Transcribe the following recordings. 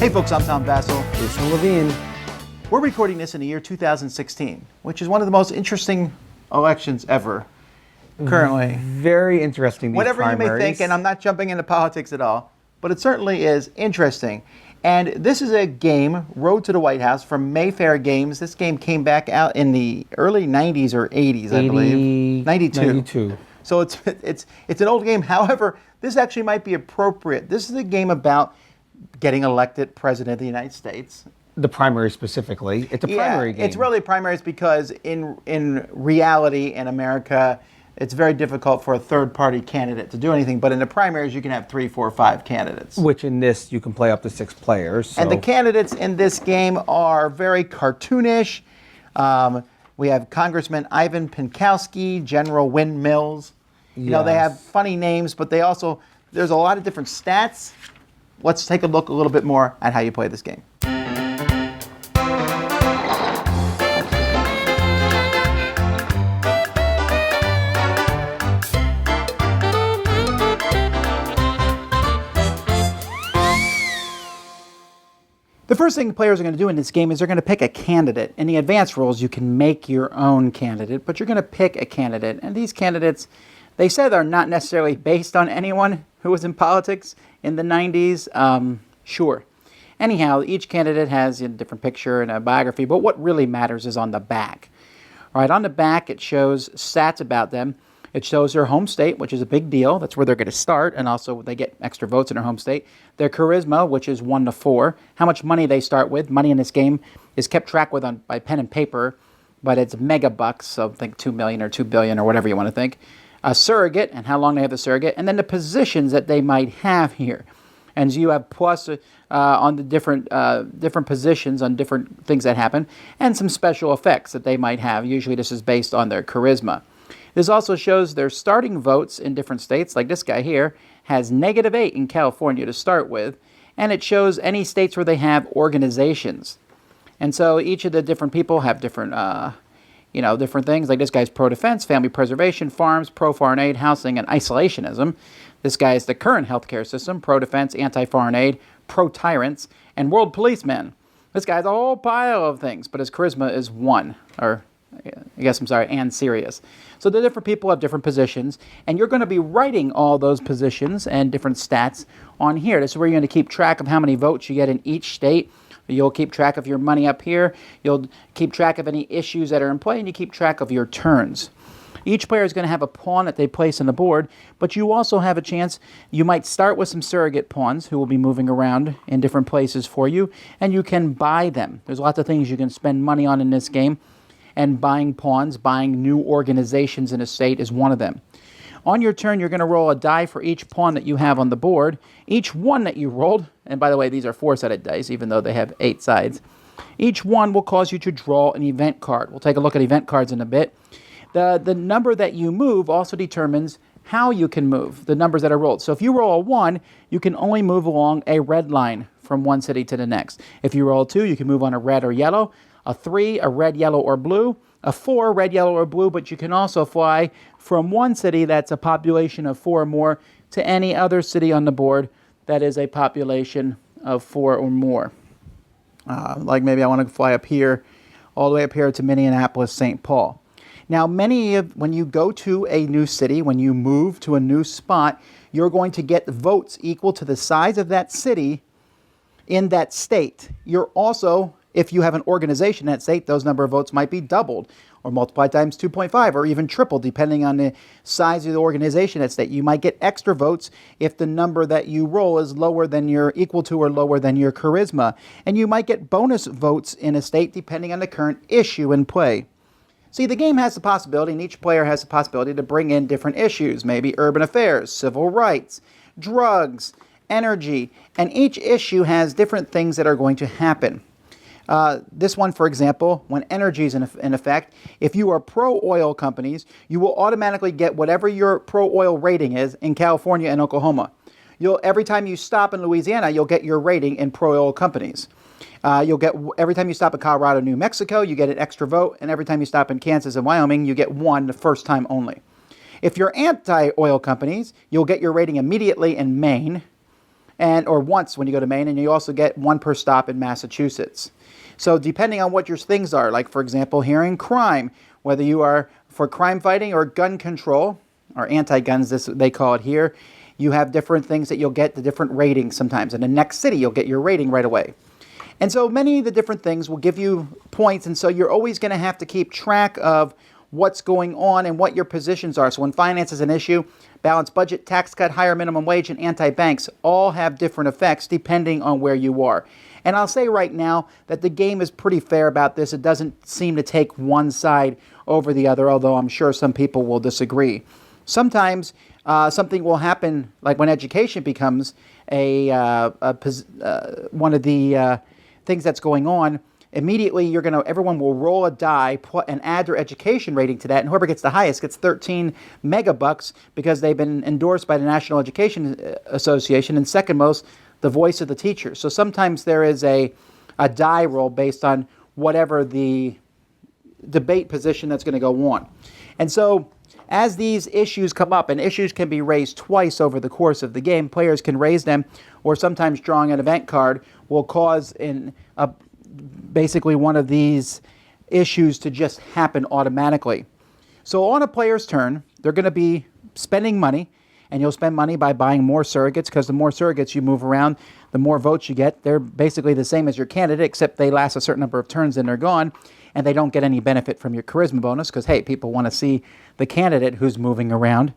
Hey folks, I'm Tom Vassell. Jason Levine. We're recording this in the year 2016, which is one of the most interesting elections ever currently. Very interesting, these Whatever primaries. you may think, and I'm not jumping into politics at all, but it certainly is interesting. And this is a game, Road to the White House, from Mayfair Games. This game came back out in the early 90s or 80s, I believe. 92. So it's an old game. However, this actually might be appropriate. This is a game about getting elected president of the United States. The primary specifically. It's a primary game. It's really primaries because in reality in America, it's very difficult for a third-party candidate to do anything. But in the primaries, you can have 3, 4, 5 candidates. Which in this, you can play up to 6 players. So. And the candidates in this game are very cartoonish. We have Congressman Ivan Pinkowski, General Wynn Mills. You know, they have funny names, but there's a lot of different stats. Let's take a look a little bit more at how you play this game. The first thing players are going to do in this game is they're going to pick a candidate. In the advanced rules, you can make your own candidate, but you're going to pick a candidate. And these candidates, they say they're not necessarily based on anyone who was in politics in the 90s. Sure. Anyhow, each candidate has a different picture and a biography, but what really matters is on the back. All right, on the back, it shows stats about them. It shows their home state, which is a big deal. That's where they're going to start, and also they get extra votes in their home state. Their charisma, which is 1 to 4. How much money they start with. Money in this game is kept track with by pen and paper, but it's mega bucks, so think 2 million or 2 billion or whatever you want to think. A surrogate, and how long they have the surrogate, and then the positions that they might have here. And so you have plus on the different positions on different things that happen, and some special effects that they might have. Usually this is based on their charisma. This also shows their starting votes in different states, like this guy here has -8 in California to start with, and it shows any states where they have organizations. And so each of the different people have different, different things. Like this guy's pro-defense, family preservation, farms, pro-foreign aid, housing, and isolationism. This guy is the current healthcare system, pro-defense, anti-foreign aid, pro-tyrants, and world policemen. This guy's a whole pile of things, but his charisma is 1, and serious. So the different people have different positions, and you're going to be writing all those positions and different stats on here. This is where you're going to keep track of how many votes you get in each state. You'll keep track of your money up here. You'll keep track of any issues that are in play, and you keep track of your turns. Each player is going to have a pawn that they place on the board, but you also have a chance. You might start with some surrogate pawns who will be moving around in different places for you, and you can buy them. There's lots of things you can spend money on in this game, and buying pawns, buying new organizations in a state is one of them. On your turn, you're going to roll a die for each pawn that you have on the board. Each one that you rolled, and by the way, these are 4-sided dice, even though they have 8 sides. Each one will cause you to draw an event card. We'll take a look at event cards in a bit. The number that you move also determines how you can move, the numbers that are rolled. So if you roll a 1, you can only move along a red line from one city to the next. If you roll a 2, you can move on a red or yellow. A 3, a red, yellow, or blue. A 4, red, yellow, or blue, but you can also fly from one city that's a population of 4 or more to any other city on the board that is a population of 4 or more. Like maybe I want to fly up here, all the way up here to Minneapolis, St. Paul. Now, when you go to a new city, when you move to a new spot, you're going to get votes equal to the size of that city in that state. You're also, if you have an organization in that state, those number of votes might be doubled or multiplied times 2.5 or even tripled, depending on the size of the organization in that state. You might get extra votes if the number that you roll is lower than your equal to or lower than your charisma. And you might get bonus votes in a state depending on the current issue in play. See, the game has the possibility, and each player has the possibility to bring in different issues, maybe urban affairs, civil rights, drugs, energy, and each issue has different things that are going to happen. This one, for example, when energy is in effect, if you are pro-oil companies, you will automatically get whatever your pro-oil rating is in California and Oklahoma. Every time you stop in Louisiana, you'll get your rating in pro-oil companies. Every time you stop in Colorado, New Mexico, you get an extra vote, and every time you stop in Kansas and Wyoming, you get 1 the first time only. If you're anti-oil companies, you'll get your rating immediately in Maine. or once when you go to Maine, and you also get 1 per stop in Massachusetts. So depending on what your things are, like for example here in crime, whether you are for crime fighting or gun control, or anti-guns, they call it here, you have different things that you'll get the different ratings sometimes. In the next city, you'll get your rating right away. And so many of the different things will give you points, and so you're always going to have to keep track of what's going on and what your positions are. So when finance is an issue, balanced budget, tax cut, higher minimum wage, and anti-banks all have different effects depending on where you are. And I'll say right now that the game is pretty fair about this. It doesn't seem to take one side over the other, although I'm sure some people will disagree. Sometimes something will happen, like when education becomes one of the things that's going on. Immediately, everyone will roll a die and add their education rating to that, and whoever gets the highest gets 13 megabucks because they've been endorsed by the National Education Association, and second most, the voice of the teacher. So sometimes there is a die roll based on whatever the debate position that's going to go on. And so as these issues come up, and issues can be raised twice over the course of the game, players can raise them, or sometimes drawing an event card will cause basically one of these issues to just happen automatically. So on a player's turn, they're going to be spending money, and you'll spend money by buying more surrogates, because the more surrogates you move around, the more votes you get. They're basically the same as your candidate, except they last a certain number of turns and they're gone, and they don't get any benefit from your charisma bonus because, hey, people want to see the candidate who's moving around.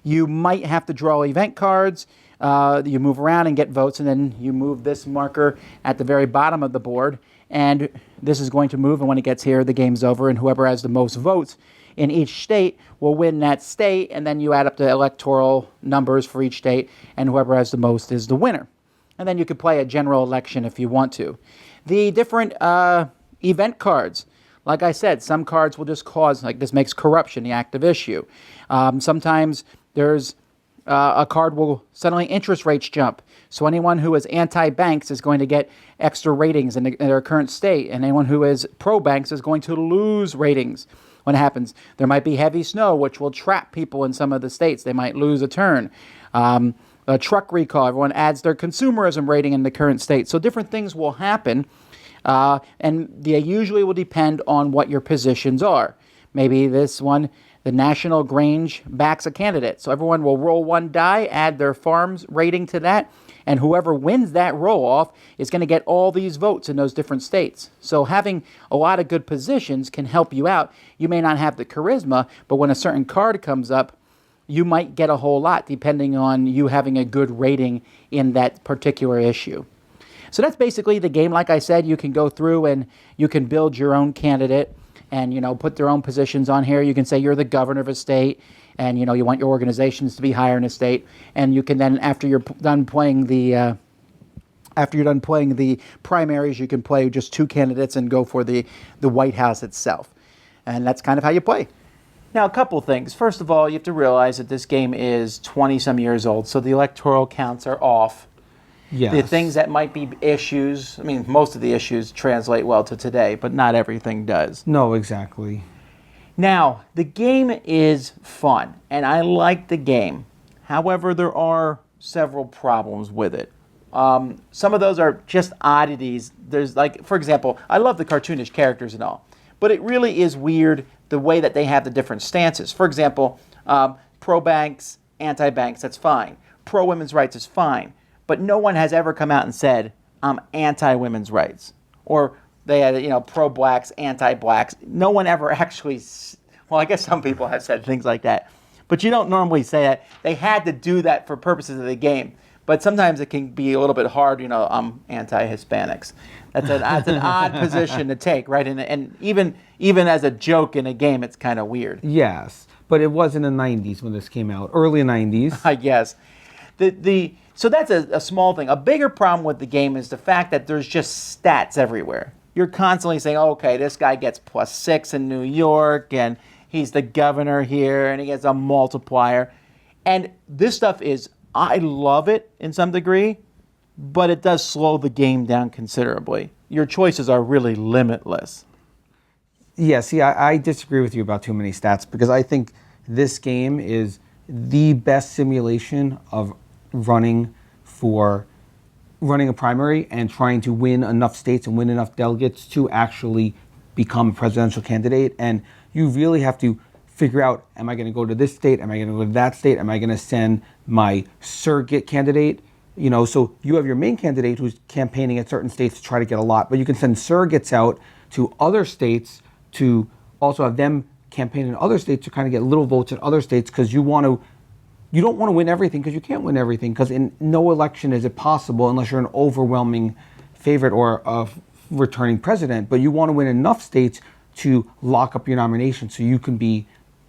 You might have to draw event cards. You move around and get votes, and then you move this marker at the very bottom of the board, and this is going to move, and when it gets here, the game's over, and whoever has the most votes in each state will win that state, and then you add up the electoral numbers for each state, and whoever has the most is the winner. And then you could play a general election if you want to. The different event cards, like I said, some cards will just cause, like this makes corruption the active issue. Sometimes there's a card will suddenly interest rates jump. So anyone who is anti-banks is going to get extra ratings in their current state, and anyone who is pro-banks is going to lose ratings when it happens. There might be heavy snow, which will trap people in some of the states. They might lose a turn. A truck recall, everyone adds their consumerism rating in the current state. So different things will happen, and they usually will depend on what your positions are. Maybe this one, the National Grange backs a candidate. So everyone will roll one die, add their farm's rating to that, and whoever wins that roll-off is going to get all these votes in those different states. So having a lot of good positions can help you out. You may not have the charisma, but when a certain card comes up, you might get a whole lot depending on you having a good rating in that particular issue. So that's basically the game. Like I said, you can go through and you can build your own candidate and, put their own positions on here. You can say you're the governor of a state, and, you want your organizations to be higher in a state. And you can then, after you're done playing the primaries, you can play just 2 candidates and go for the Whitehouse itself. And that's kind of how you play. Now, a couple things. First of all, you have to realize that this game is 20-some years old, so the electoral counts are off. Yes. The things that might be issues, most of the issues translate well to today, but not everything does. No, exactly. Now, the game is fun, and I like the game. However, there are several problems with it. Some of those are just oddities. There's for example, I love the cartoonish characters and all, but it really is weird the way that they have the different stances. For example, pro-banks, anti-banks, that's fine. Pro-women's rights is fine. But no one has ever come out and said, I'm anti-women's rights. Or they had, pro-blacks, anti-blacks. No one ever actually, well, I guess some people have said things like that. But you don't normally say that. They had to do that for purposes of the game. But sometimes it can be a little bit hard, I'm anti-Hispanics. That's an odd position to take, right? And even as a joke in a game, it's kind of weird. Yes, but it was in the 90s when this came out, early 90s. I guess. So that's a small thing. A bigger problem with the game is the fact that there's just stats everywhere. You're constantly saying, okay, this guy gets +6 in New York, and he's the governor here, and he gets a multiplier. And this stuff I love it in some degree, but it does slow the game down considerably. Your choices are really limitless. Yeah, see, I disagree with you about too many stats, because I think this game is the best simulation of running for running a primary and trying to win enough states and win enough delegates to actually become a presidential candidate. And you really have to figure out, am I going to go to this state? Am I going to go to that state? Am I going to send my surrogate candidate? You know, so you have your main candidate who's campaigning at certain states to try to get a lot, but you can send surrogates out to other states to also have them campaign in other states to kind of get little votes in other states, because you don't want to win everything, because you can't win everything, because in no election is it possible unless you're an overwhelming favorite or a returning president. But you want to win enough states to lock up your nomination so you can be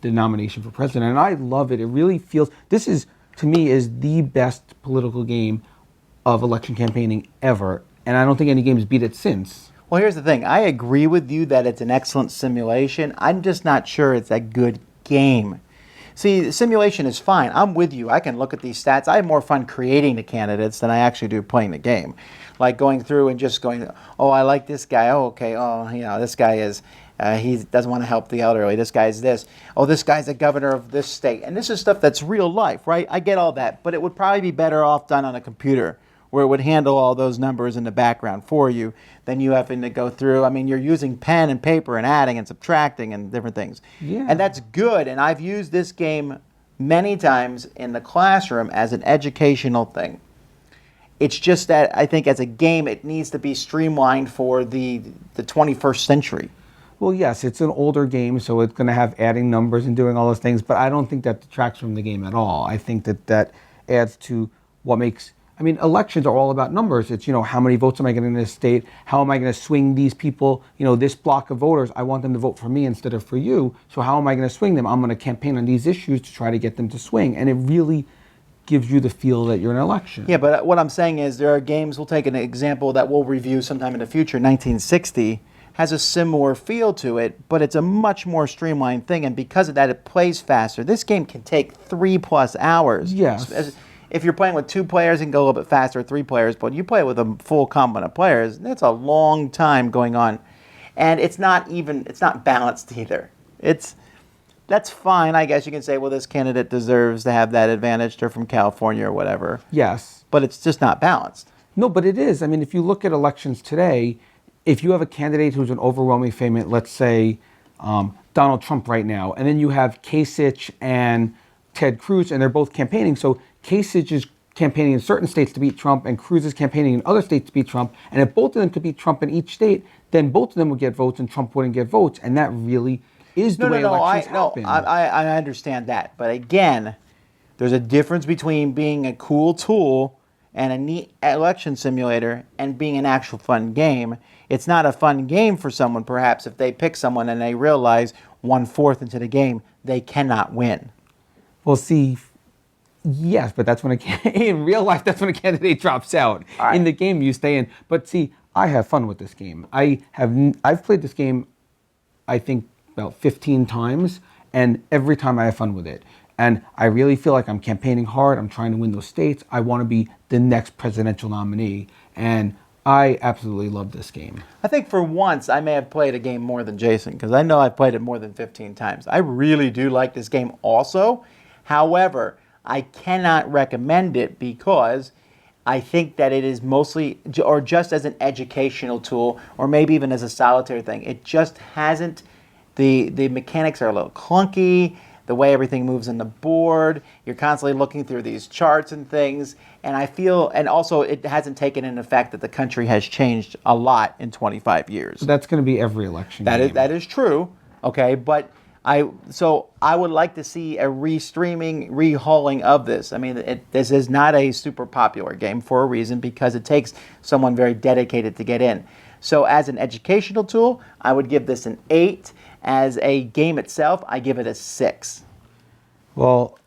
the nomination for president. And I love it. It really feels, this is, to me, is the best political game of election campaigning ever. And I don't think any game has beat it since. Well, here's the thing. I agree with you that it's an excellent simulation. I'm just not sure it's a good game. See, the simulation is fine. I'm with you. I can look at these stats. I have more fun creating the candidates than I actually do playing the game. Like going through and just going, oh, I like this guy. Oh, okay. Oh, you know, this guy is, he doesn't want to help the elderly. This guy's this. Oh, this guy's the governor of this state. And this is stuff that's real life, right? I get all that. But it would probably be better off done on a computer, where it would handle all those numbers in the background for you than you having to go through. I mean, you're using pen and paper and adding and subtracting and different things. Yeah. And that's good. And I've used this game many times in the classroom as an educational thing. It's just that I think as a game, it needs to be streamlined for the 21st century. Well, yes, it's an older game, so it's going to have adding numbers and doing all those things, but I don't think that detracts from the game at all. I think that that adds to what makes, I mean, elections are all about numbers. It's, you know, how many votes am I getting in this state? How am I going to swing these people? You know, this block of voters, I want them to vote for me instead of for you. So how am I going to swing them? I'm going to campaign on these issues to try to get them to swing. And it really gives you the feel that you're in an election. Yeah, but what I'm saying is there are games, we'll take an example that we'll review sometime in the future, 1960, has a similar feel to it, but it's a much more streamlined thing, and because of that, it plays faster. This game can take 3+ hours. Yes. If you're playing with 2 players, it can go a little bit faster, 3 players, but you play with a full complement of players, that's a long time going on. And it's not balanced either. That's fine, I guess you can say, well, this candidate deserves to have that advantage, they're from California or whatever. Yes. But it's just not balanced. No, but it is. I mean, if you look at elections today, if you have a candidate who's an overwhelming favorite, let's say Donald Trump right now, and then you have Kasich and Ted Cruz, and they're both campaigning. So Kasich is campaigning in certain states to beat Trump, and Cruz is campaigning in other states to beat Trump. And if both of them could beat Trump in each state, then both of them would get votes, and Trump wouldn't get votes. And that really is the way elections happen. I understand that. But again, there's a difference between being a cool tool and a neat election simulator and being an actual fun game. It's not a fun game for someone, perhaps, if they pick someone and they realize 1/4 into the game, they cannot win. Well, see, yes, but that's when in real life, that's when a candidate drops out. Right. In the game, you stay in. But see, I have fun with this game. I've played this game, I think, about 15 times, and every time I have fun with it. And I really feel like I'm campaigning hard. I'm trying to win those states. I want to be the next presidential nominee. And I absolutely love this game. I think for once I may have played a game more than Jason, because I know I've played it more than 15 times. I really do like this game also. However, I cannot recommend it because I think that it is mostly, or just as an educational tool, or maybe even as a solitary thing. It just hasn't, the mechanics are a little clunky. The way everything moves on the board, you're constantly looking through these charts and things, and I feel, and also it hasn't taken into effect that the country has changed a lot in 25 years. So that's going to be every election game. That is true, okay, but I would like to see a restreaming, rehauling of this. I mean, this is not a super popular game for a reason, because it takes someone very dedicated to get in. So as an educational tool, I would give this an 8. As a game itself, I give it a 6. Well,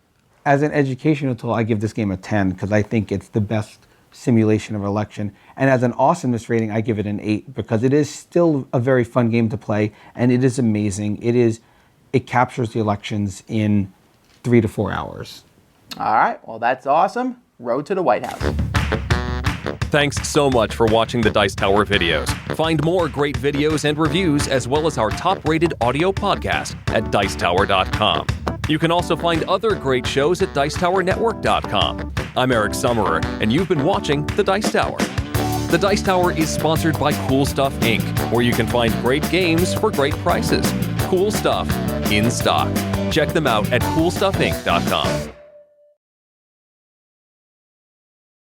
as an educational tool, I give this game a 10 because I think it's the best simulation of election. And as an awesomeness rating, I give it an 8 because it is still a very fun game to play, and it is amazing. It captures the elections in 3 to 4 hours. All right, well, that's awesome. Road to the White House. Thanks so much for watching the Dice Tower videos. Find more great videos and reviews, as well as our top-rated audio podcast at Dicetower.com. You can also find other great shows at Dicetowernetwork.com. I'm Eric Summerer, and you've been watching The Dice Tower. The Dice Tower is sponsored by Cool Stuff Inc., where you can find great games for great prices. Cool stuff in stock. Check them out at coolstuffinc.com.